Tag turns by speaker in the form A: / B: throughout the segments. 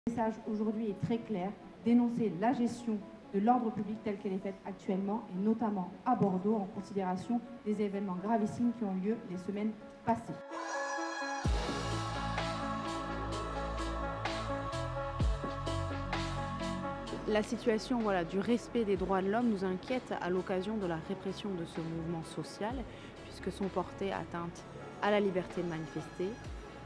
A: Le message aujourd'hui est très clair, dénoncer la gestion de l'ordre public telle qu'elle est faite actuellement, et notamment à Bordeaux, en considération des événements gravissimes qui ont lieu les semaines passées.
B: La situation du respect des droits de l'homme nous inquiète à l'occasion de la répression de ce mouvement social, puisque sont portées atteintes à la liberté de manifester,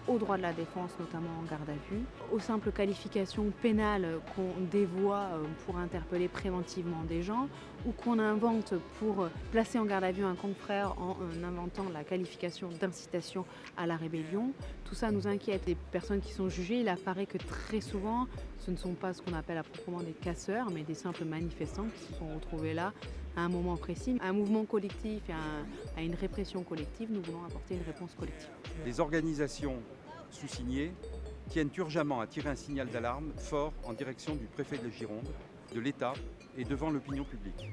B: aux droits de la défense, notamment en garde à vue, aux simples qualifications pénales qu'on dévoie pour interpeller préventivement des gens, ou qu'on invente pour placer en garde à vue un confrère en inventant la qualification d'incitation à la rébellion. Tout ça nous inquiète. Les personnes qui sont jugées, il apparaît que très souvent, ce ne sont pas ce qu'on appelle à proprement des casseurs, mais des simples manifestants qui se sont retrouvés là à un moment précis. À un mouvement collectif et à une répression collective, nous voulons apporter une réponse collective.
C: Les organisations sous-signées tiennent urgemment à tirer un signal d'alarme fort en direction du préfet de la Gironde, de l'État et devant l'opinion publique.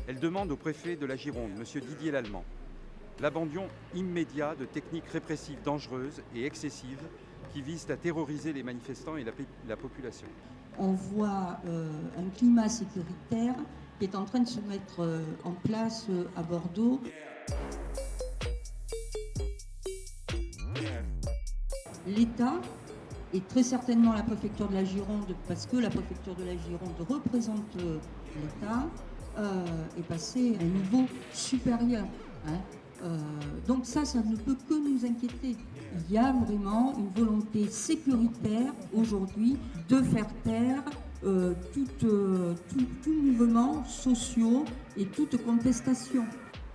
C: Elles demandent au préfet de la Gironde, M. Didier Lallement, l'abandon immédiat de techniques répressives dangereuses et excessives qui visent à terroriser les manifestants et la population.
D: On voit un climat sécuritaire qui est en train de se mettre en place à Bordeaux. L'État, et très certainement la préfecture de la Gironde, parce que la préfecture de la Gironde représente l'État, est passé à un niveau supérieur. Donc ça ne peut que nous inquiéter. Il y a vraiment une volonté sécuritaire aujourd'hui de faire taire tout mouvement social et toute contestation.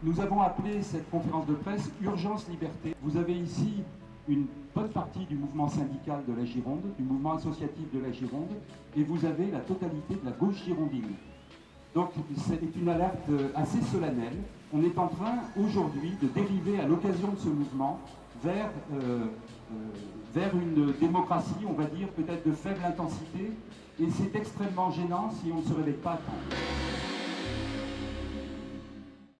E: Nous avons appelé cette conférence de presse Urgence Liberté. Vous avez ici une bonne partie du mouvement syndical de la Gironde, du mouvement associatif de la Gironde, et vous avez la totalité de la gauche girondine. Donc c'est une alerte assez solennelle. On est en train aujourd'hui de dériver à l'occasion de ce mouvement vers une démocratie, on va dire, peut-être de faible intensité, et c'est extrêmement gênant si on ne se réveille pas à temps.